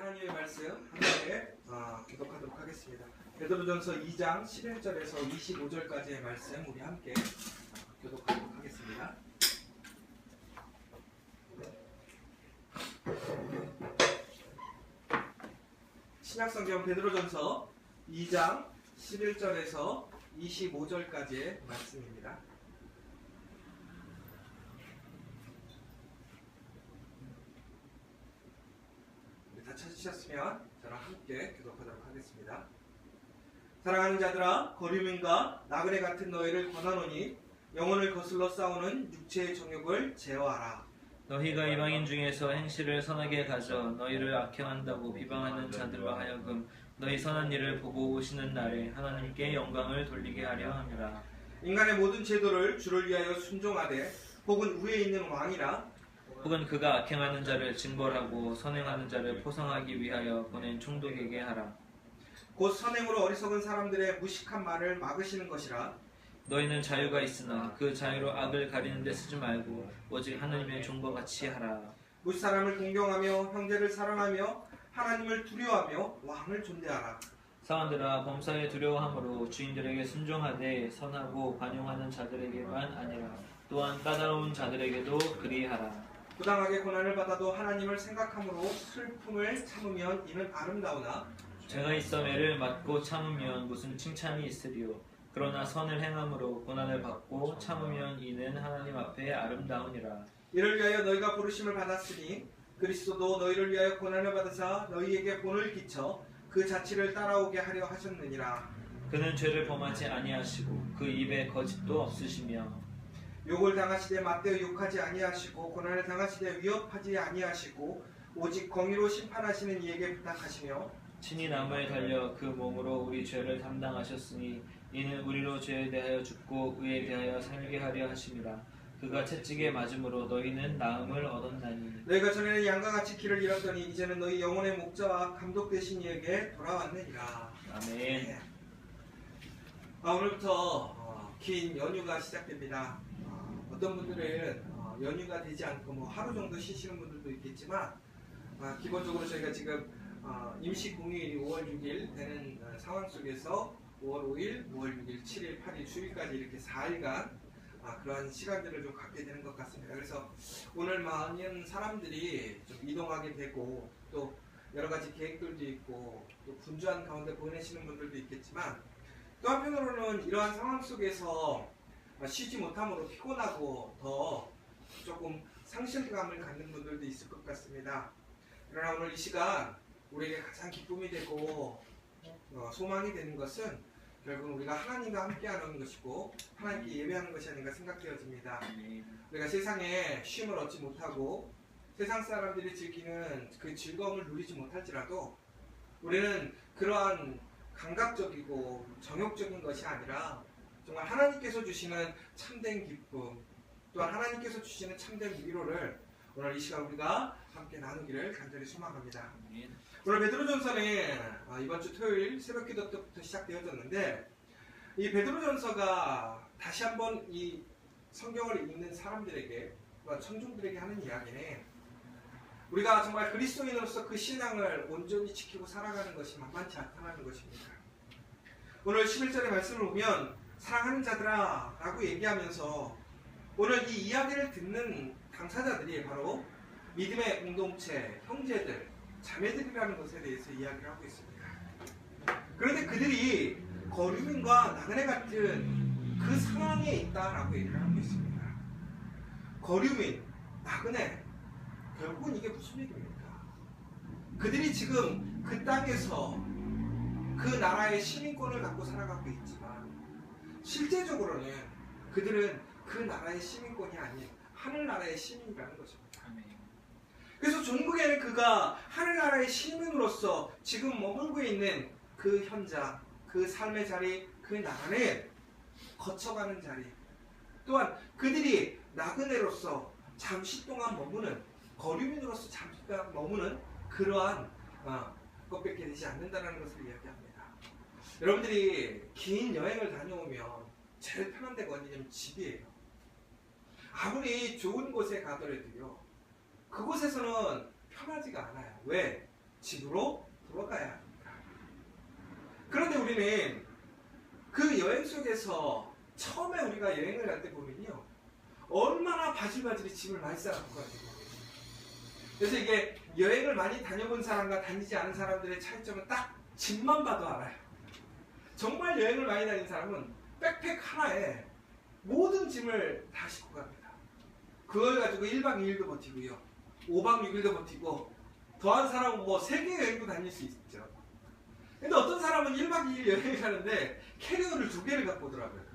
하나님의 말씀 함께 교독하도록 하겠습니다. 베드로전서 2장 11절에서 25절까지의 말씀 우리 함께 교독하도록 하겠습니다. 신약성경 베드로전서 2장 11절에서 25절까지의 말씀입니다. 다 찾으셨으면 저랑 함께 교독하도록 하겠습니다. 사랑하는 자들아, 거류민과 나그네 같은 너희를 권하노니 영혼을 거슬러 싸우는 육체의 정욕을 제어하라. 너희가 이방인 중에서 행실을 선하게 가져 너희를 악행한다고 비방하는 자들과 하여금 너희 선한 일을 보고 오시는 날에 하나님께 영광을 돌리게 하려 함이라. 인간의 모든 제도를 주를 위하여 순종하되 혹은 위에 있는 왕이나 혹은 그가 악행하는 자를 징벌하고 선행하는 자를 포성하기 위하여 보낸 총독에게 하라. 곧 선행으로 어리석은 사람들의 무식한 말을 막으시는 것이라. 너희는 자유가 있으나 그 자유로 악을 가리는 데 쓰지 말고 오직 하나님의 종과 같이 하라. 무사람을 공경하며 형제를 사랑하며 하나님을 두려워하며 왕을 존대하라. 사원들아, 범사에 두려워함으로 주인들에게 순종하되 선하고 관용하는 자들에게만 아니라 또한 까다로운 자들에게도 그리하라. 부당하게 고난을 받아도 하나님을 생각함으로 슬픔을 참으면 이는 아름다우나 죄가 있어 매를 맞고 참으면 무슨 칭찬이 있으리요. 그러나 선을 행함으로 고난을 받고 참으면 이는 하나님 앞에 아름다우니라. 이를 위하여 너희가 부르심을 받았으니 그리스도도 너희를 위하여 고난을 받으사 너희에게 본을 끼쳐 그 자취를 따라오게 하려 하셨느니라. 그는 죄를 범하지 아니하시고 그 입에 거짓도 없으시며 욕을 당하시되 맞대어 욕하지 아니하시고 고난을 당하시되 위협하지 아니하시고 오직 공의로 심판하시는 이에게 부탁하시며 친히 나무에 달려 그 몸으로 우리 죄를 담당하셨으니 이는 우리로 죄에 대하여 죽고 의에 대하여 살게 하려 하심이라. 그가 채찍에 맞음으로 너희는 나음을 얻었나니 너희가 전에는 양과같이 길을 잃었더니 이제는 너희 영혼의 목자와 감독 되신 이에게 돌아왔느니라. 아멘. 오늘부터 긴 연휴가 시작됩니다. 어떤 분들은 연휴가 되지 않고 하루 정도 쉬시는 분들도 있겠지만 기본적으로 저희가 지금 임시 공휴일이 5월 6일 되는 상황 속에서 5월 5일, 5월 6일, 7일, 8일, 주일까지 이렇게 4일간 그러한 시간들을 좀 갖게 되는 것 같습니다. 그래서 오늘 많은 사람들이 좀 이동하게 되고 또 여러 가지 계획들도 있고 또 분주한 가운데 보내시는 분들도 있겠지만 또 한편으로는 이러한 상황 속에서 쉬지 못함으로 피곤하고 더 조금 상실감을 갖는 분들도 있을 것 같습니다. 그러나 오늘 이 시간 우리에게 가장 기쁨이 되고 소망이 되는 것은 결국 우리가 하나님과 함께하는 것이고 하나님께 예배하는 것이 아닌가 생각되어집니다. 우리가 세상에 쉼을 얻지 못하고 세상 사람들이 즐기는 그 즐거움을 누리지 못할지라도 우리는 그러한 감각적이고 정욕적인 것이 아니라 정말 하나님께서 주시는 참된 기쁨 또한 하나님께서 주시는 참된 위로를 오늘 이 시간 우리가 함께 나누기를 간절히 소망합니다. 오늘 베드로전서는 이번 주 토요일 새벽 기도 때부터 시작되어졌는데 이 베드로전서가 다시 한번 이 성경을 읽는 사람들에게 청중들에게 하는 이야기는 우리가 정말 그리스도인으로서 그 신앙을 온전히 지키고 살아가는 것이 만만치 않다는 것입니다. 오늘 11절의 말씀을 보면 사랑하는 자들아 라고 얘기하면서 오늘 이 이야기를 듣는 당사자들이 바로 믿음의 공동체, 형제들, 자매들이라는 것에 대해서 이야기를 하고 있습니다. 그런데 그들이 거류민과 나그네 같은 그 상황에 있다라고 얘기를 하고 있습니다. 거류민, 나그네, 결국은 이게 무슨 얘기입니까? 그들이 지금 그 땅에서 그 나라의 시민권을 갖고 살아가고 있지만 실제적으로는 그들은 그 나라의 시민권이 아닌 하늘나라의 시민이라는 것입니다. 그래서 종국에는 그가 하늘나라의 시민으로서 지금 머물고 있는 그 현장, 그 삶의 자리, 그 나라는 거쳐가는 자리 또한 그들이 나그네로서 잠시 동안 머무는 거류민으로서 잠시 동안 머무는 그러한 것밖에 되지 않는다는 것을 이야기합니다. 여러분들이 긴 여행을 다녀오면 제일 편한 데가 어디냐면 집이에요. 아무리 좋은 곳에 가더라도요 그곳에서는 편하지가 않아요. 왜? 집으로 돌아가야 합니다. 그런데 우리는 그 여행 속에서 처음에 우리가 여행을 갈 때 보면요, 얼마나 바질바질이 짐을 많이 싸갖고 가는 거예요. 그래서 이게 여행을 많이 다녀본 사람과 다니지 않은 사람들의 차이점은 딱 짐만 봐도 알아요. 정말 여행을 많이 다닌 사람은 백팩 하나에 모든 짐을 다 싣고 갑니다. 그걸 가지고 1박 2일도 버티고요, 5박 6일도 버티고, 더한 사람은 뭐 세계 여행도 다닐 수 있죠. 근데 어떤 사람은 1박 2일 여행을 가는데 캐리어를 2개를 갖고 오더라고요.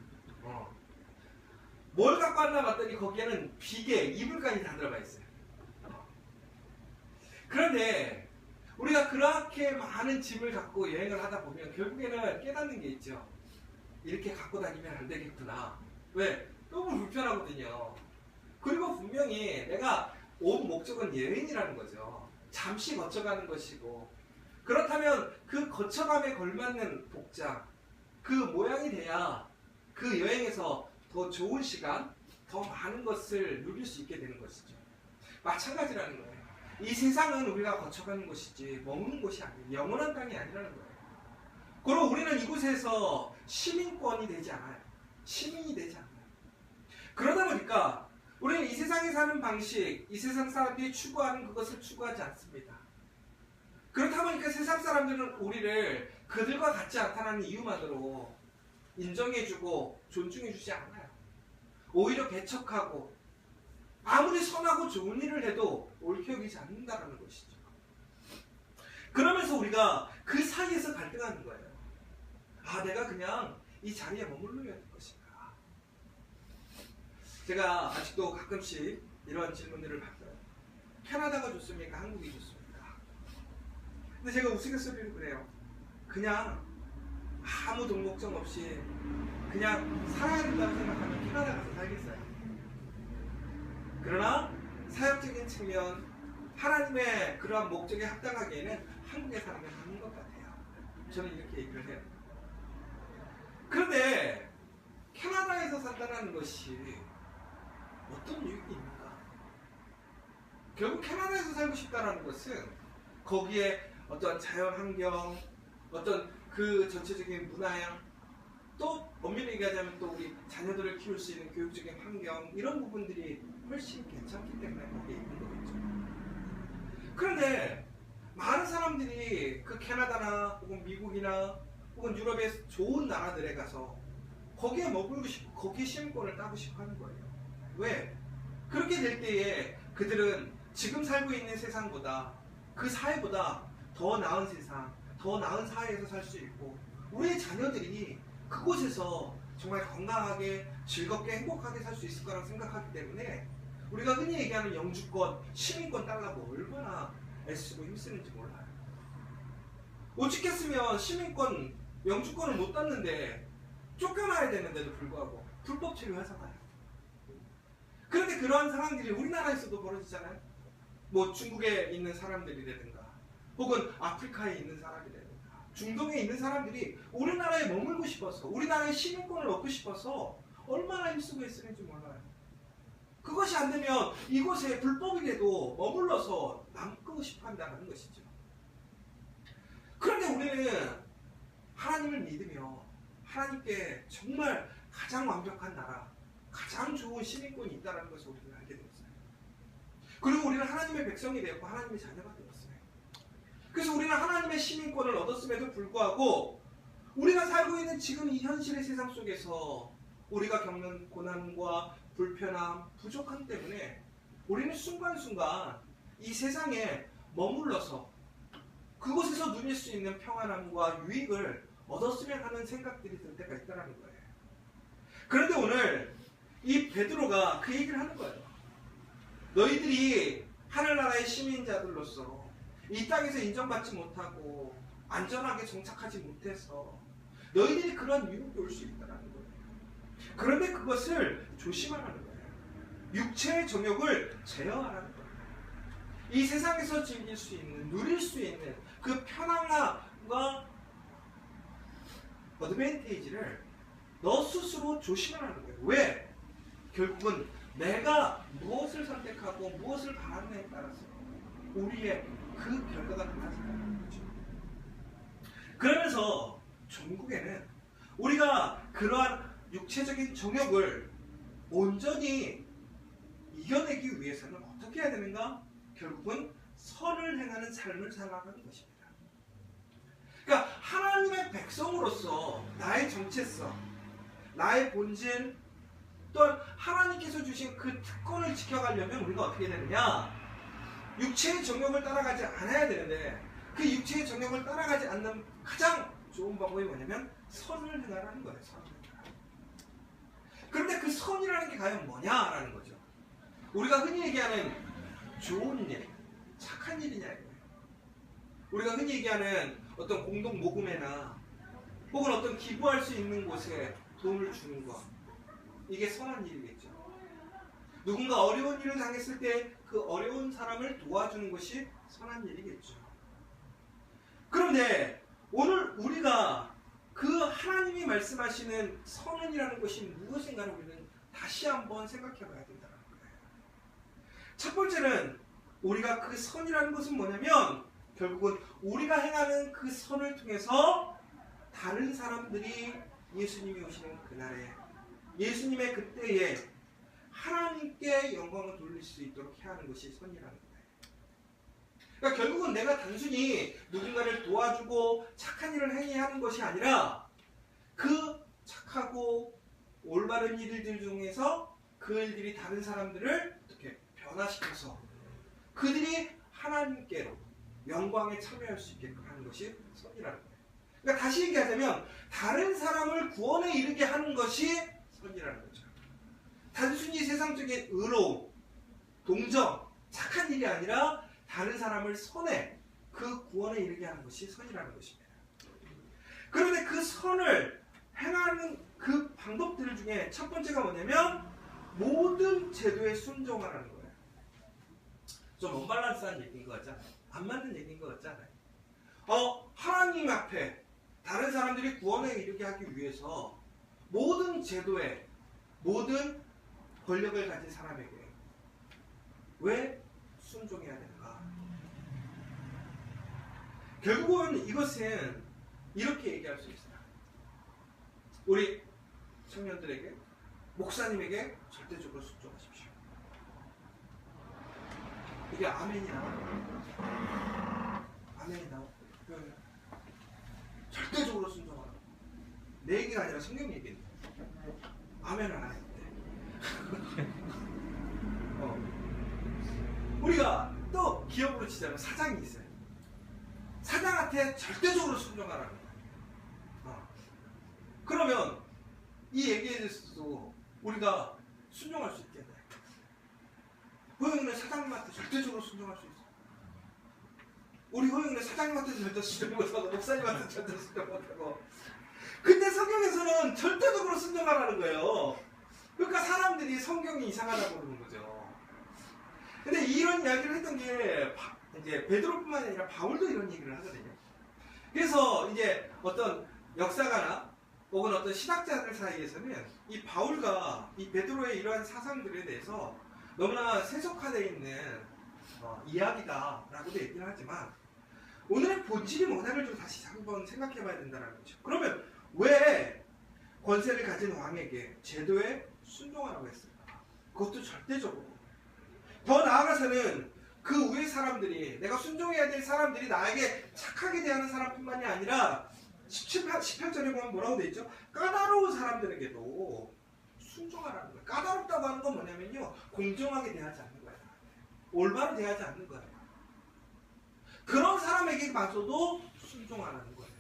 뭘 갖고 왔나 봤더니 거기에는 비계, 이불까지 다 들어가 있어요. 그런데 우리가 그렇게 많은 짐을 갖고 여행을 하다 보면 결국에는 깨닫는 게 있죠. 이렇게 갖고 다니면 안 되겠구나. 왜? 너무 불편하거든요. 그리고 분명히 내가 온 목적은 여행이라는 거죠. 잠시 거쳐가는 것이고, 그렇다면 그 거쳐감에 걸맞는 복장, 그 모양이 돼야 그 여행에서 더 좋은 시간, 더 많은 것을 누릴 수 있게 되는 것이죠. 마찬가지라는 거예요. 이 세상은 우리가 거쳐가는 곳이지 머무는 곳이 아니에요. 영원한 땅이 아니라는 거예요. 그리고 우리는 이곳에서 시민권이 되지 않아요. 시민이 되지 않아요. 그러다 보니까 우리는 이 세상에 사는 방식, 이 세상 사람들이 추구하는 그것을 추구하지 않습니다. 그렇다 보니까 세상 사람들은 우리를 그들과 같지 않다는 이유만으로 인정해주고 존중해주지 않아요. 오히려 배척하고 아무리 선하고 좋은 일을 해도 옳게 여기지 않는다는 것이죠. 그러면서 우리가 그 사이에서 갈등하는 거예요. 아, 내가 그냥 이 자리에 머물러야 될 것인가. 제가 아직도 가끔씩 이런 질문들을 받아요. 캐나다가 좋습니까? 한국이 좋습니까? 근데 제가 우스갯소리로 그래요. 그냥 아무 동목점 없이 그냥 살아야 된다고 생각하면 캐나다 가서 살겠어요. 그러나 사역적인 측면, 하나님의 그러한 목적에 합당하기에는 한국에 사는 게 맞는 것 같아요. 저는 이렇게 얘기를 해요. 그런데 캐나다에서 산다는 것이 어떤 이유가 있는가? 결국 캐나다에서 살고 싶다는 것은 거기에 어떤 자연 환경, 어떤 그 전체적인 문화양, 또 엄밀히 얘기하자면 또 우리 자녀들을 키울 수 있는 교육적인 환경, 이런 부분들이 훨씬 괜찮기 때문에 거기에 있는 거겠죠. 그런데 많은 사람들이 그 캐나다나 혹은 미국이나 혹은 유럽의 좋은 나라들에 가서 거기에 머물고 싶고 거기에 시민권을 따고 싶어 하는 거예요. 왜? 그렇게 될 때에 그들은 지금 살고 있는 세상보다, 그 사회보다 더 나은 세상, 더 나은 사회에서 살 수 있고, 우리의 자녀들이 그곳에서 정말 건강하게, 즐겁게, 행복하게 살 수 있을 거라고 생각하기 때문에 우리가 흔히 얘기하는 영주권, 시민권 달라고 얼마나 애쓰고 힘쓰는지 몰라요. 오죽했으면 시민권, 영주권을 못 땄는데 쫓겨나야 되는데도 불구하고 불법 체류해서 가요. 그런데 그러한 상황들이 우리나라에서도 벌어지잖아요. 뭐 중국에 있는 사람들이라든가 혹은 아프리카에 있는 사람이라든가 중동에 있는 사람들이 우리나라에 머물고 싶어서, 우리나라의 시민권을 얻고 싶어서 얼마나 힘쓰고 있었는지 몰라요. 그것이 안 되면 이곳에 불법이라도 머물러서 남고 싶어 한다는 것이죠. 그런데 우리는 하나님을 믿으며 하나님께 정말 가장 완벽한 나라, 가장 좋은 시민권이 있다는 것을 우리는 알게 되었어요. 그리고 우리는 하나님의 백성이 되었고 하나님의 자녀가 되었어요. 그래서 우리는 하나님의 시민권을 얻었음에도 불구하고 우리가 살고 있는 지금 이 현실의 세상 속에서 우리가 겪는 고난과 불편함, 부족함 때문에 우리는 순간순간 이 세상에 머물러서 그곳에서 누릴 수 있는 평안함과 유익을 얻었으면 하는 생각들이 들 때가 있다는 거예요. 그런데 오늘 이 베드로가 그 얘기를 하는 거예요. 너희들이 하늘나라의 시민자들로서 이 땅에서 인정받지 못하고 안전하게 정착하지 못해서 너희들이 그런 유혹이 올 수 있다는 거예요. 그런데 그것을 조심하라는 거예요. 육체의 정욕을 제어하라는 거예요. 이 세상에서 즐길 수 있는, 누릴 수 있는 그 편안함과 어드밴테이지를 너 스스로 조심하라는 거예요. 왜? 결국은 내가 무엇을 선택하고 무엇을 바라느냐에 따라서 우리의 그 결과가 달라진다는 거죠. 그러면서 종국에는 우리가 그러한 육체적인 정욕을 온전히 이겨내기 위해서는 어떻게 해야 되는가? 결국은 선을 행하는 삶을 살아가는 것입니다. 그러니까 하나님의 백성으로서 나의 정체성, 나의 본질, 또한 하나님께서 주신 그 특권을 지켜가려면 우리가 어떻게 되느냐? 육체의 정욕을 따라가지 않아야 되는데 그 육체의 정욕을 따라가지 않는 가장 좋은 방법이 뭐냐면 선을 행하라는 거예요. 선을 행하라. 그런데 그 선이라는 게 과연 뭐냐라는 거죠. 우리가 흔히 얘기하는 좋은 일, 착한 일이냐 이거예요. 우리가 흔히 얘기하는 어떤 공동 모금회나 혹은 어떤 기부할 수 있는 곳에 돈을 주는 것, 이게 선한 일이겠죠. 누군가 어려운 일을 당했을 때 그 어려운 사람을 도와주는 것이 선한 일이겠죠. 그런데 오늘 우리가 그 하나님이 말씀하시는 선은이라는 것이 무엇인가를 우리는 다시 한번 생각해 봐야 된다는 거예요. 첫 번째는 우리가 그 선이라는 것은 뭐냐면 결국은 우리가 행하는 그 선을 통해서 다른 사람들이 예수님이 오시는 그날에 예수님의 그때에 하나님께 영광을 돌릴 수 있도록 해야 하는 것이 선이라는 거예요. 그러니까 결국은 내가 단순히 누군가를 도와주고 착한 일을 행해야 하는 것이 아니라 그 착하고 올바른 일들 중에서 그 일들이 다른 사람들을 어떻게 변화시켜서 그들이 하나님께로 영광에 참여할 수 있게끔 하는 것이 선이라는 거예요. 그러니까 다시 얘기하자면 다른 사람을 구원에 이르게 하는 것이 선이라는 거죠. 단순히 세상적인 의로움, 동정, 착한 일이 아니라 다른 사람을 선에 그 구원에 이르게 하는 것이 선이라는 것입니다. 그런데 그 선을 행하는 그 방법들 중에 첫 번째가 뭐냐면 모든 제도에 순종하라는 거예요. 좀 언밸런스한 얘기인 것 같지 않아요? 안 맞는 얘기인 것 같지 않아요? 하나님 앞에 다른 사람들이 구원에 이르게 하기 위해서 모든 제도에 모든 권력을 가진 사람에게 왜 순종해야 되는가? 결국은 이것은 이렇게 얘기할 수 있어요. 우리 청년들에게, 목사님에게 절대적으로 순종하십시오. 이게 아멘이 나와요. 아멘이 나와요. 절대적으로 순종하라. 내 얘기가 아니라 성경 얘기인데. 아멘을 안 했대. 우리가 또 기업으로 치자면 사장이 있어요. 사장한테 절대적으로 순종하라는 거예요. 그러면 이 얘기에 대해서도 우리가 순종할 수 있겠네. 호영이는 사장님한테 절대적으로 순종할 수 있어. 우리 호영이는 사장님한테도 절대 순종 못하고 목사님한테도 절대 순종 못하고. 근데 성경에서는 절대적으로 순종하라는 거예요. 그러니까 사람들이 성경이 이상하다고 그러는 거죠. 근데 이런 이야기를 했던 게 이제 베드로뿐만 아니라 바울도 이런 얘기를 하거든요. 그래서 이제 어떤 역사가나 혹은 어떤 신학자들 사이에서는 이 바울과 이 베드로의 이러한 사상들에 대해서 너무나 세속화되어 있는 이야기다라고도 얘기를 하지만 오늘의 본질이 뭐냐를 좀 다시 한번 생각해 봐야 된다는 거죠. 그러면 왜 권세를 가진 왕에게 제도에 순종하라고 했을까? 그것도 절대적으로. 더 나아가서는 그 위의 사람들이, 내가 순종해야 될 사람들이 나에게 착하게 대하는 사람뿐만이 아니라 18절에 보면 뭐라고 되어 있죠? 까다로운 사람들에게도 순종하라는 거예요. 까다롭다고 하는 건 뭐냐면요, 공정하게 대하지 않는 거예요. 올바로 대하지 않는 거예요. 그런 사람에게마저도 순종하라는 거예요.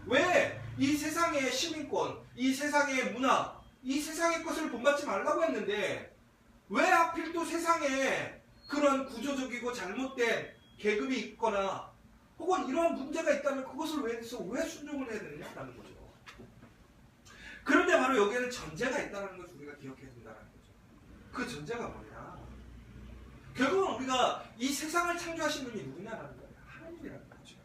왜 이 세상의 시민권, 이 세상의 문화, 이 세상의 것을 본받지 말라고 했는데 왜 하필 또 세상에 그런 구조적이고 잘못된 계급이 있거나 혹은 이런 문제가 있다면 그것을 왜 순종을 해야 되느냐라는 거죠. 그런데 바로 여기에는 전제가 있다는 것을 우리가 기억해야 된다는 거죠. 그 전제가 뭐냐? 결국은 우리가 이 세상을 창조하신 분이 누구냐라는 거예요. 하나님이라는 거죠.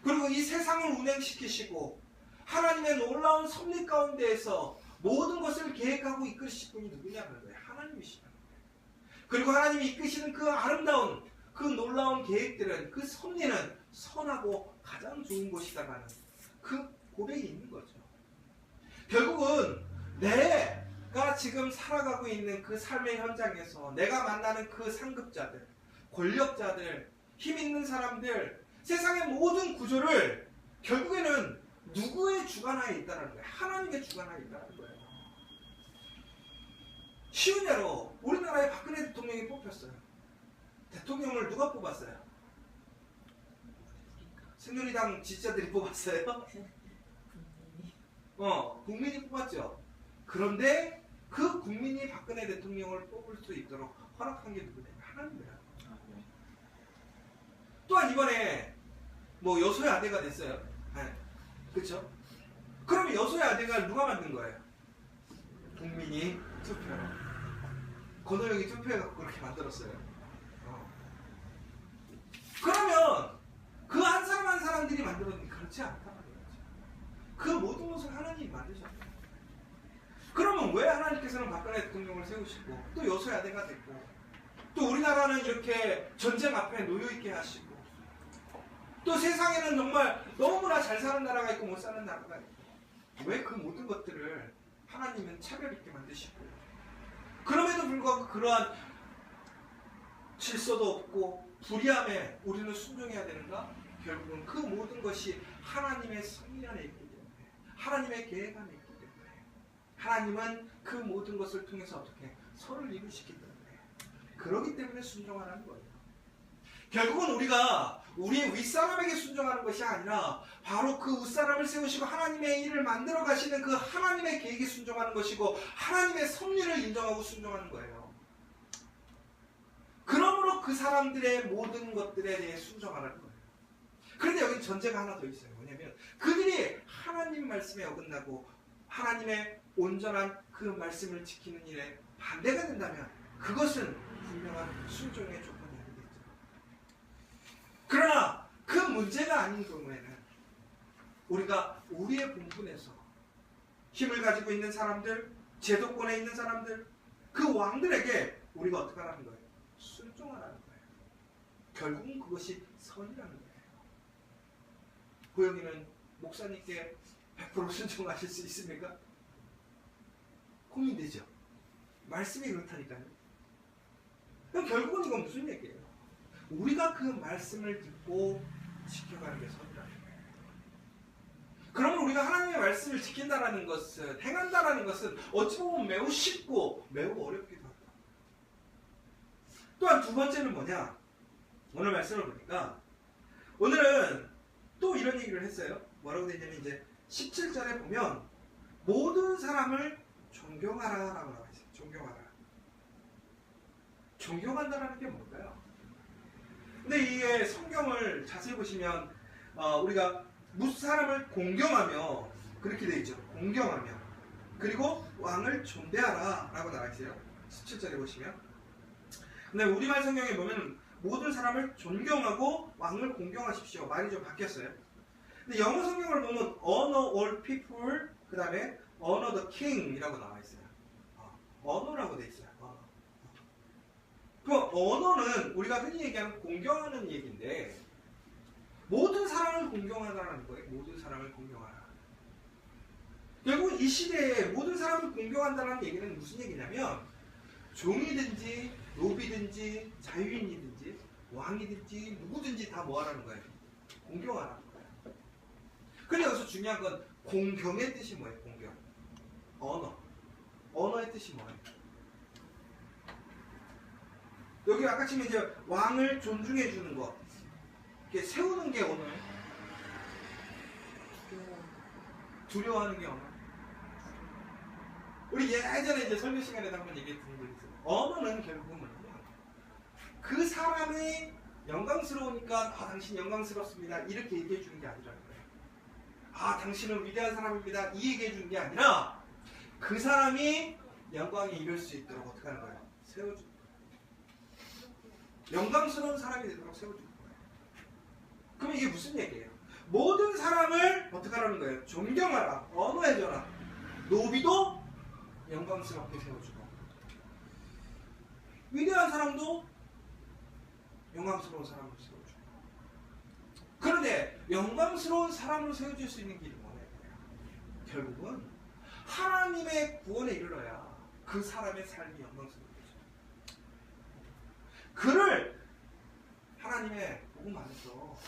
그리고 이 세상을 운행시키시고 하나님의 놀라운 섭리 가운데에서 모든 것을 계획하고 이끄실 분이 누구냐는 거예요. 하나님이시라는 거예요. 그리고 하나님이 이끄시는 그 아름다운 그 놀라운 계획들은, 그 섭리는 선하고 가장 좋은 곳이다라는 그 고백이 있는 거죠. 결국은 내가 지금 살아가고 있는 그 삶의 현장에서 내가 만나는 그 상급자들, 권력자들, 힘 있는 사람들, 세상의 모든 구조를 결국에는 누구의 주관하에 있다는 거예요? 하나님의 주관하에 있다는 거예요. 쉬운 예로 우리나라의 박근혜 대통령이 뽑혔어요. 대통령을 누가 뽑았어요? 새누리당 지지자들이 뽑았어요? 국민이 뽑았죠. 그런데 그 국민이 박근혜 대통령을 뽑을 수 있도록 허락한 게 누구냐? 하나님이에요. 또한 이번에 뭐 여소의 아대가 됐어요. 네. 그렇죠? 그러면 여소의 아대가 누가 만든 거예요? 국민이 투표로. 권호영이 투표해갖고 그렇게 만들었어요. 그러면 그 한 사람 한 사람들이 만들었는데 그렇지 않단 말이에요. 그 모든 것을 하나님이 만드셨어요. 그러면 왜 하나님께서는 박근혜 대통령을 세우시고 또 여소의 아대가 됐고 또 우리나라는 이렇게 전쟁 앞에 놓여있게 하시고 또 세상에는 정말 너무나 잘 사는 나라가 있고 못 사는 나라가 있고 왜 그 모든 것들을 하나님은 차별 있게 만드시고 그럼에도 불구하고 그러한 질서도 없고 불의함에 우리는 순종해야 되는가? 결국은 그 모든 것이 하나님의 섭리 안에 있기 때문에 하나님의 계획 안에 있기 때문에 하나님은 그 모든 것을 통해서 어떻게 서로를 이루시기 때문에 그러기 때문에 순종하라는 거예요. 결국은 우리가 우리의 윗사람에게 순종하는 것이 아니라 바로 그 윗사람을 세우시고 하나님의 일을 만들어 가시는 그 하나님의 계획에 순종하는 것이고 하나님의 섭리를 인정하고 순종하는 거예요. 그러므로 그 사람들의 모든 것들에 대해 순종하라는 거예요. 그런데 여기 전제가 하나 더 있어요. 뭐냐면 그들이 하나님 말씀에 어긋나고 하나님의 온전한 그 말씀을 지키는 일에 반대가 된다면 그것은 분명한 순종의 조건이 아니겠죠. 그러나 그 문제가 아닌 경우에는 우리가 우리의 본분에서 힘을 가지고 있는 사람들, 제도권에 있는 사람들, 그 왕들에게 우리가 어떻게 하라는 거예요? 순종하라는 거예요. 결국은 그것이 선이라는 거예요. 고영이는 목사님께 100% 순종하실 수 있습니까? 고민되죠. 말씀이 그렇다니까요. 그럼 결국은 이건 무슨 얘기예요? 우리가 그 말씀을 듣고 지켜가는 게 선이라는 거예요. 그러면 우리가 하나님의 말씀을 지킨다라는 것은, 행한다라는 것은 어찌 보면 매우 쉽고 매우 어렵기도 하다. 또한 두 번째는 뭐냐? 오늘 말씀을 보니까 오늘은 또 이런 얘기를 했어요. 뭐라고 되냐면 이제 17절에 보면 모든 사람을 존경하라 라고 나와 있어요. 존경하라. 존경한다라는 게 뭘까요? 근데 이게 성경을 자세히 보시면 우리가 무슨 사람을 공경하며 그렇게 되어 있죠. 공경하며 그리고 왕을 존대하라 라고 나와 있어요. 17절에 보시면. 근데 우리말 성경에 보면 모든 사람을 존경하고 왕을 공경하십시오. 말이 좀 바뀌었어요. 근데 영어 성경을 보면 honor all people 그 다음에 honor the king 이라고 나와 있어요. honor라고 되어 있어요. 그 honor는 우리가 흔히 얘기하는 공경하는 얘기인데 모든 사람을 공경하라는 거예요. 모든 사람을 공경하라. 결국 이 시대에 모든 사람을 공경한다는 얘기는 무슨 얘기냐면 종이든지 노비든지 자유인이든지 왕이든지 누구든지 다 뭐하라는 거예요? 공경하라는 거예요. 근데 여기서 중요한 건 공경의 뜻이 뭐예요? 공경. 언어의 뜻이 뭐예요? 여기 아까 지금 이제 왕을 존중해 주는 것, 이렇게 세우는 게 언어예요. 두려워하는 게 언어. 우리 예전에 이제 설교 시간에도 한번 얘기했던 적이 있어요. 언어는 결국은 뭐냐면 그 사람이 영광스러우니까 당신 영광스럽습니다 이렇게 얘기해 주는 게 아니라는 거예요. 당신은 위대한 사람입니다 이 얘기해 주는 게 아니라 그 사람이 영광에 이룰 수 있도록 어떻게 하는 거예요? 세워주는 거예요. 영광스러운 사람이 되도록 세워주는 거예요. 그럼 이게 무슨 얘기예요? 모든 사람을 어떻게 하라는 거예요? 존경하라, 언어해줘라. 노비도 영광스럽게 세워주고 위대한 사람도 영광스러운 사람으로 세워주고. 그런데 영광스러운 사람으로 세워줄 수 있는 길이 뭐예요? 결국은 하나님의 구원에 이르러야 그 사람의 삶이 영광스러워지죠. 그를 하나님의 복음 안에서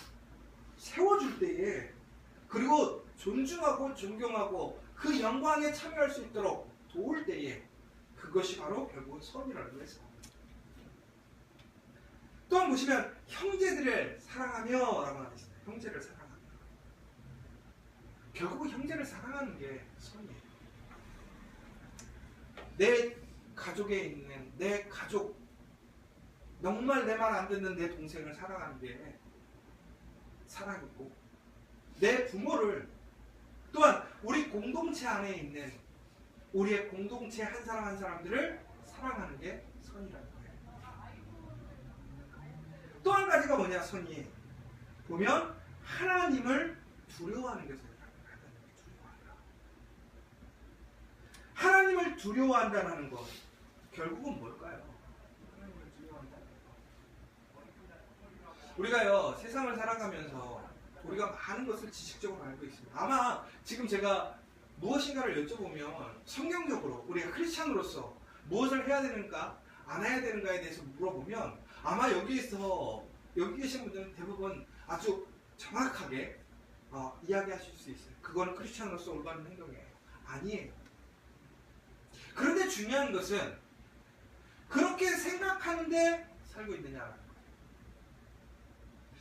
세워줄 때에, 그리고 존중하고 존경하고 그 영광에 참여할 수 있도록 도울 때에, 그것이 바로 결국은 선이라고 해서. 또한 보시면 형제들을 사랑하며 라고 하고 있습니다. 형제를 사랑하며. 결국은 형제를 사랑하는 게 선이에요. 내 가족에 있는 내 가족, 정말 내 말 안 듣는 내 동생을 사랑하는 게 사랑이고, 내 부모를, 또한 우리 공동체 안에 있는 우리의 공동체 한 사람 한 사람들을 사랑하는 게 선이라는 거예요. 또 한 가지가 뭐냐, 선이 보면 하나님을 두려워하는 게 선이라는 거예요. 하나님을 두려워한다는 것, 결국은 뭘까요? 하나님을 두려워한다는 것. 우리가요, 세상을 살아가면서 우리가 많은 것을 지식적으로 알고 있습니다. 아마 지금 제가 무엇인가를 여쭤보면 성경적으로 우리가 크리스찬으로서 무엇을 해야 되는가, 안 해야 되는가에 대해서 물어보면 아마 여기 계신 분들은 대부분 아주 정확하게 이야기하실 수 있어요. 그거는 크리스찬으로서 올바른 행동이에요. 아니에요. 그런데 중요한 것은 그렇게 생각하는데 살고 있느냐라는 거예요.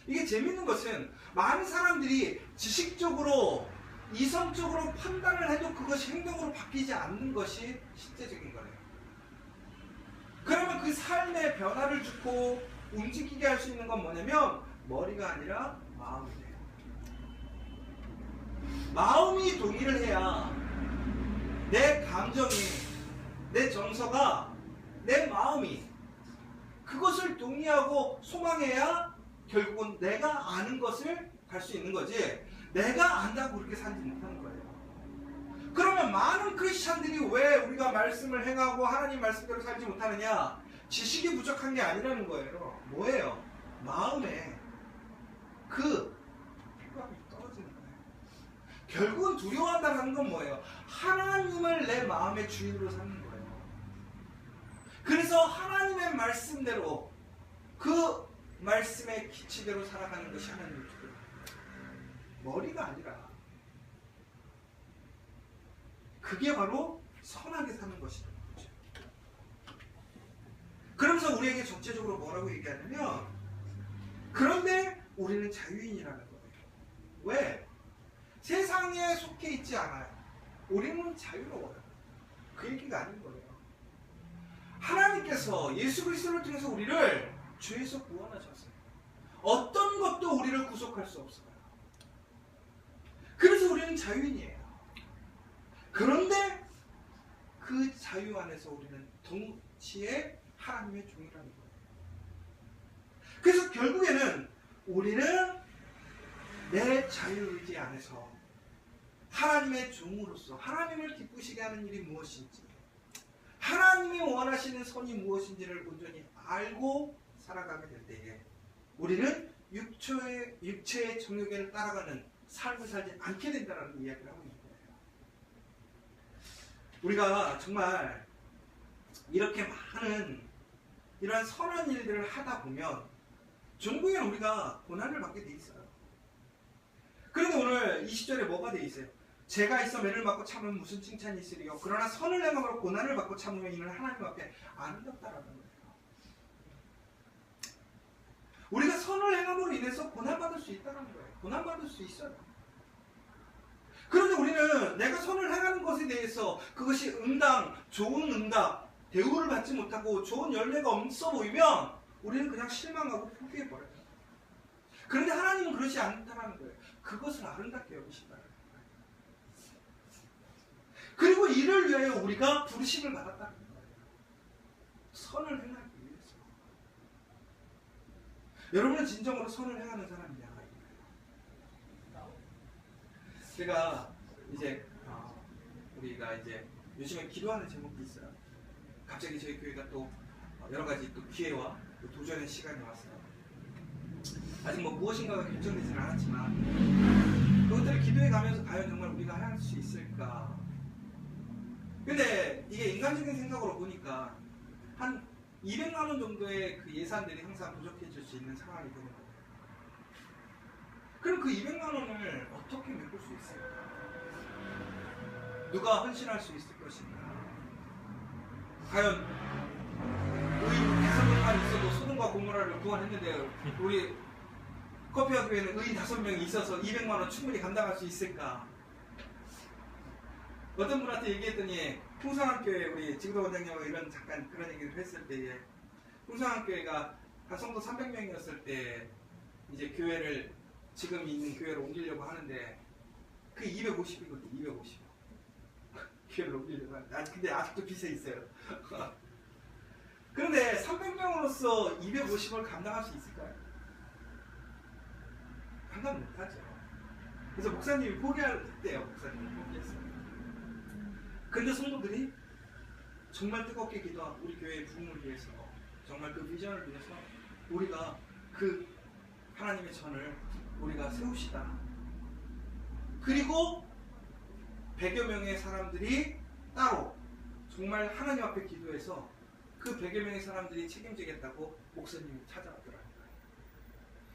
이게 재밌는 것은 많은 사람들이 지식적으로 이성적으로 판단을 해도 그것이 행동으로 바뀌지 않는 것이 실제적인 거예요. 그러면 그 삶의 변화를 주고 움직이게 할 수 있는 건 뭐냐면 머리가 아니라 마음이에요. 마음이 동의를 해야 내 감정이, 내 정서가, 내 마음이 그것을 동의하고 소망해야 결국은 내가 아는 것을 갈 수 있는 거지, 내가 안다고 그렇게 살지 못하는 거예요. 그러면 많은 크리스찬들이 왜 우리가 말씀을 행하고 하나님 말씀대로 살지 못하느냐? 지식이 부족한 게 아니라는 거예요. 뭐예요? 마음에 그 필요함이 떨어지는 거예요. 결국은 두려워한다는 건 뭐예요? 하나님을 내 마음의 주인으로 삼는 거예요. 그래서 하나님의 말씀대로, 그 말씀의 기치대로 살아가는 것이 하나님의 주인. 머리가 아니라. 그게 바로 선하게 사는 것이죠. 그러면서 우리에게 전체적으로 뭐라고 얘기하냐면, 그런데 우리는 자유인이라는 거예요. 왜? 세상에 속해 있지 않아요. 우리는 자유로워요. 그 얘기가 아닌 거예요. 하나님께서 예수 그리스도를 통해서 우리를 죄에서 구원하셨어요. 어떤 것도 우리를 구속할 수 없어요. 그래서 우리는 자유인이에요. 그런데 그 자유 안에서 우리는 동시에 하나님의 종이라는 거예요. 그래서 결국에는 우리는 내 자유의지 안에서 하나님의 종으로서 하나님을 기쁘시게 하는 일이 무엇인지, 하나님이 원하시는 선이 무엇인지를 온전히 알고 살아가게 될 때에 우리는 육체의 정욕에 따라가는 삶을 살지 않게 된다는 이야기를 하고 있는 거예요. 우리가 정말 이렇게 많은 이러한 선한 일들을 하다 보면 종국에 우리가 고난을 받게 돼 있어요. 그런데 오늘 20절에 뭐가 돼 있어요? 죄가 있어 매를 맞고 참으면 무슨 칭찬이 있으리요. 그러나 선을 행함으로 고난을 받고 참으면 이는 하나님 앞에 아름답다라는 거예요. 우리가 선을 행함으로 인해서 고난받을 수 있다는 거예요. 고난받을 수 있어요. 그런데 우리는 내가 선을 행하는 것에 대해서 그것이 좋은 응답, 대우를 받지 못하고 좋은 열매가 없어 보이면 우리는 그냥 실망하고 포기해버려요. 그런데 하나님은 그렇지 않다는 거예요. 그것을 아름답게 여기신다는 거예요. 그리고 이를 위하여 우리가 부르심을 받았다는 거예요. 선을 행하기 위해서. 여러분은 진정으로 선을 행하는 사람이냐? 제가 이제 우리가 이제 요즘에 기도하는 제목이 있어요. 갑자기 저희 교회가 또 여러 가지 또 기회와 또 도전의 시간이 왔어요. 아직 뭐 무엇인가가 결정되지는 않았지만 그것들을 기도해 가면서 과연 정말 우리가 할 수 있을까? 근데 이게 인간적인 생각으로 보니까 한 200만 원 정도의 그 예산들이 항상 부족해질 수 있는 상황이 되는 거예요. 그럼 그 200만 원을 어떻게 메꿀 수 있을까? 누가 헌신할 수 있을 것인가? 과연 의인 5명만 있어도 소돔과 고모라를 구원했는데 우리 커피와 교회는 의인 5명이 있어서 200만 원 충분히 감당할 수 있을까? 어떤 분한테 얘기했더니 풍성한교회 우리 지구도 원장님하고 이런 잠깐 그런 얘기를 했을 때에 풍성한교회가 한 성도 300명이었을 때 이제 교회를 지금 있는 교회로 옮기려고 하는데 그 250이거든요. 250 교회를 옮기려고 하는데 근데 아직도 빚에 있어요. 그런데 300명으로서 250을 감당할 수 있을까요? 감당 못하죠. 그래서 목사님이 포기했대요. 목사님이 포기했어요. 근데 성도들이 정말 뜨겁게 기도하고 우리 교회의 부흥을 위해서 정말 그 비전을 위해서 우리가 그 하나님의 전을 우리가 세웁시다. 그리고 100여 명의 사람들이 따로 정말 하나님 앞에 기도해서 그 100여 명의 사람들이 책임지겠다고 목사님이 찾아왔더라고요.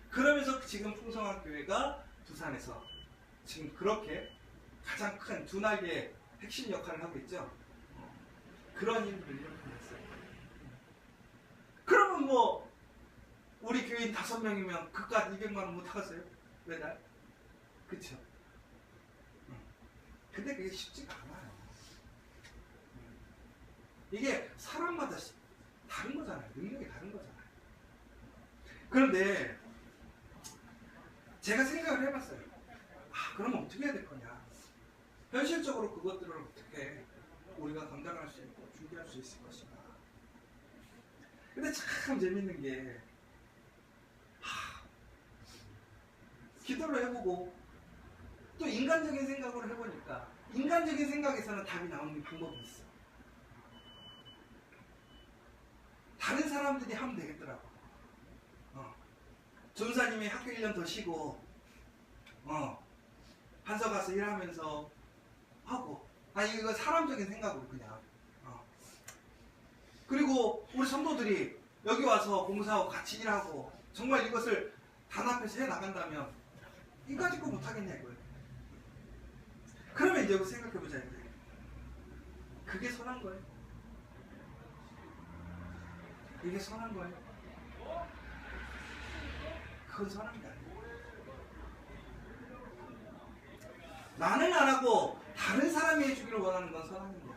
그러면서 지금 풍성한 교회가 부산에서 지금 그렇게 가장 큰 두 날개의 핵심 역할을 하고 있죠. 그런 일들을 했어요. 그러면 뭐 우리 교인 5명이면 그깟 200만 원 못 하겠어요? 매달? 그쵸? 근데 그게 쉽지가 않아요. 이게 사람마다 다른 거잖아요. 능력이 다른 거잖아요. 그런데 제가 생각을 해봤어요. 그러면 어떻게 해야 될 거냐? 현실적으로 그것들을 어떻게 우리가 감당할 수 있고 준비할 수 있을 것인가? 근데 참 재밌는 게 기도를 해보고 또 인간적인 생각으로 해보니까 인간적인 생각에서는 답이 나오는 방법이 있어. 다른 사람들이 하면 되겠더라고. 전사님이 학교 1년 더 쉬고 한서 가서 일하면서 하고 이거 사람적인 생각으로 그냥 그리고 우리 성도들이 여기 와서 봉사하고 같이 일하고 정말 이것을 단합해서 해나간다면 이까짓 거 못하겠냐 이거예요. 그러면 이제 여기 생각해보자 이제. 그게 선한 거예요? 이게 선한 거예요? 그건 선한 게 아니에요. 나는 안 하고 다른 사람이 해주기를 원하는 건 선한 일이야.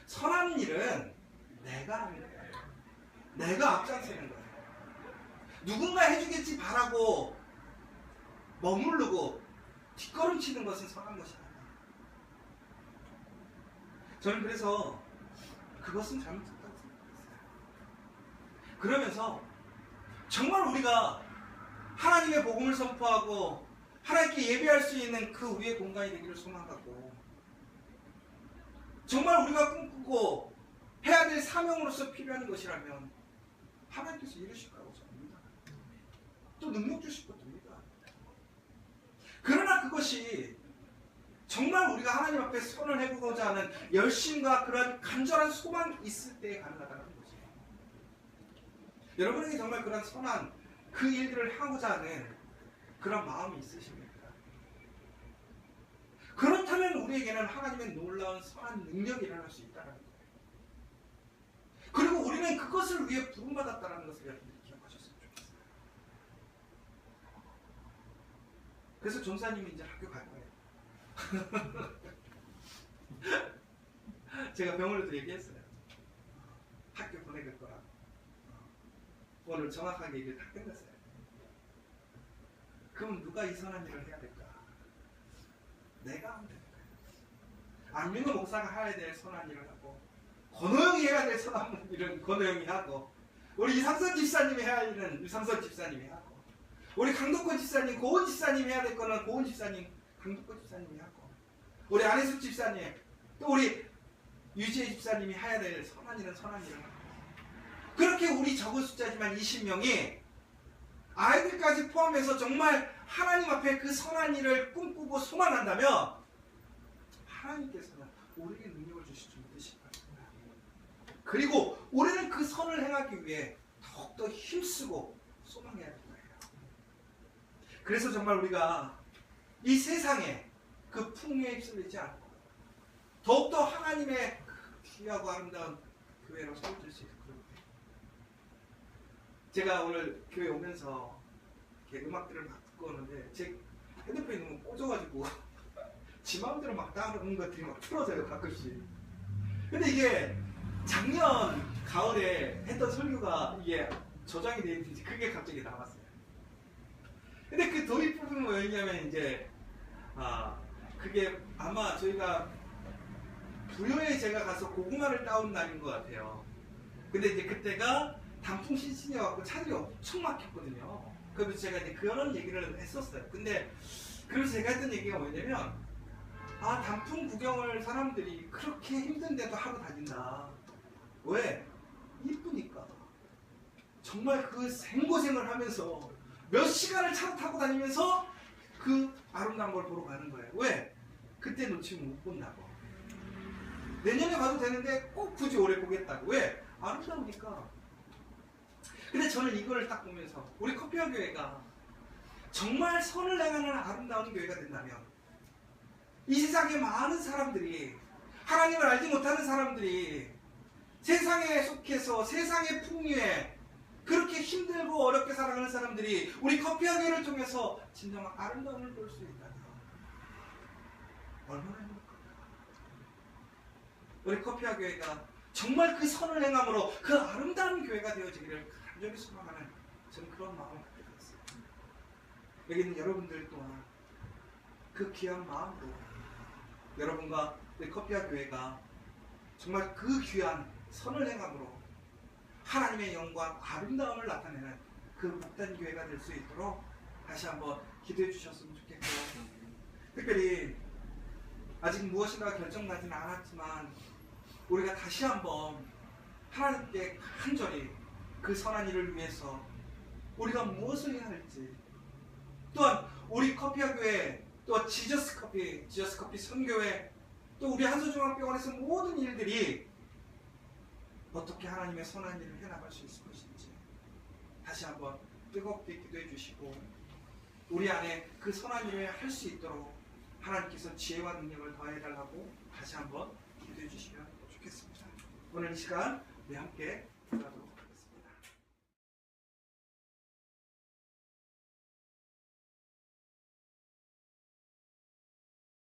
선한 일은 내가 하는 거야. 내가 앞장서는 거야. 누군가 해주겠지 바라고 머무르고 뒷걸음치는 것은 선한 것이 아니야. 저는 그래서 그것은 잘못했다고 생각했어요. 그러면서 정말 우리가 하나님의 복음을 선포하고 하나님께 예배할 수 있는 그 우리의 공간이 되기를 소망하고 정말 우리가 꿈꾸고 해야 될 사명으로서 필요한 것이라면 하나님께서 이루실 거라고 생각합니다. 또 능력 주실 것도 됩니다. 그러나 그것이 정말 우리가 하나님 앞에 손을 해보고자 하는 열심과 그런 간절한 소망이 있을 때 가능하다는 거죠. 여러분에게 정말 그런 선한 그 일들을 하고자 하는 그런 마음이 있으십니까? 그렇다면 우리에게는 하나님의 놀라운 선한 능력이 일어날 수 있다는 거예요. 그리고 우리는 그것을 위해 부름받았다는 것을 여러분들이 기억하셨으면 좋겠어요. 그래서 전사님이 이제 학교 갈 거예요. 제가 병원에도 얘기했어요. 학교 보내갈 거라고. 오늘 정확하게 얘기를 다 끝냈어요. 그럼 누가 이 선한 일을 해야 될까? 내가 하면 되는 거예요. 안민호 목사가 해야 될 선한 일을 하고 권호영이 해야 될 선한 일은 권호영이 하고 우리 이상선 집사님이 해야 할 일은 이상선 집사님이 하고 우리 강덕권 집사님, 고은 집사님이 해야 될 거는 고은 집사님, 강덕권 집사님이 하고 우리 안혜숙 집사님, 또 우리 유지혜 집사님이 해야 될 선한 일은 선한 일을 하고 그렇게 그렇게 우리 적은 숫자지만 20명이 아이들까지 포함해서 정말 하나님 앞에 그 선한 일을 꿈꾸고 소망한다면 하나님께서는 우리에게 능력을 주실 줄 믿으실 것입니다. 그리고 우리는 그 선을 행하기 위해 더욱더 힘쓰고 소망해야 될 거예요. 그래서 정말 우리가 이 세상에 그 풍요에 휩쓸리지 않고 더욱더 하나님의 그 귀하고 아름다운 교회로 세워질 수 있을 거예요. 제가 오늘 교회 오면서 이렇게 음악들을 막 듣고 오는데 제 핸드폰이 너무 꽂아가지고 지 마음대로 막 따르는 것들이 막 틀어져요, 가끔씩. 근데 이게 작년 가을에 했던 설교가 이게 저장이 돼 있는지 그게 갑자기 나왔어요. 근데 그 도입 부분은 뭐였냐면 이제 그게 아마 저희가 부여에 제가 가서 고구마를 따온 날인 것 같아요. 근데 이제 그때가 단풍 시즌이어갖고 차들이 엄청 막혔거든요. 그래서 제가 이제 그런 얘기를 했었어요. 근데 그래서 제가 했던 얘기가 뭐냐면 단풍 구경을 사람들이 그렇게 힘든데도 하러 다닌다. 왜? 이쁘니까. 정말 그 생고생을 하면서 몇 시간을 차를 타고 다니면서 그 아름다운 걸 보러 가는 거예요. 왜? 그때 놓치면 못 본다고. 내년에 가도 되는데 꼭 굳이 올해 보겠다고. 왜? 아름다우니까. 근데 저는 이걸 딱 보면서 우리 커피와 교회가 정말 선을 행하는 아름다운 교회가 된다면 이 세상에 많은 사람들이 하나님을 알지 못하는 사람들이 세상에 속해서 세상의 풍요에 그렇게 힘들고 어렵게 살아가는 사람들이 우리 커피와 교회를 통해서 진정한 아름다움을 볼 수 있다면 얼마나 행복할까. 우리 커피와 교회가 정말 그 선을 행함으로 그 아름다운 교회가 되어지기를 간절히 소망하는 저는 그런 마음을 갖게 되었어요. 여기 있는 여러분들 또한 그 귀한 마음으로 여러분과 우리 커피와 교회가 정말 그 귀한 선을 행함으로 하나님의 영광, 아름다움을 나타내는 그 복된 교회가 될 수 있도록 다시 한번 기도해 주셨으면 좋겠고요. 특별히 아직 무엇인가 결정나지는 않았지만 우리가 다시 한번 하나님께 간절히 그 선한 일을 위해서 우리가 무엇을 해야 할지, 또한 우리 커피와 교회, 또 지저스 커피 선교회, 또 우리 한서중앙병원에서 모든 일들이 어떻게 하나님의 선한 일을 해나갈 수 있을 것인지 다시 한번 뜨겁게 기도해 주시고 우리 안에 그 선한 일을 할 수 있도록 하나님께서 지혜와 능력을 더해달라고 다시 한번 기도해 주시면 좋겠습니다. 오늘 이 시간 우리 함께 기도하도록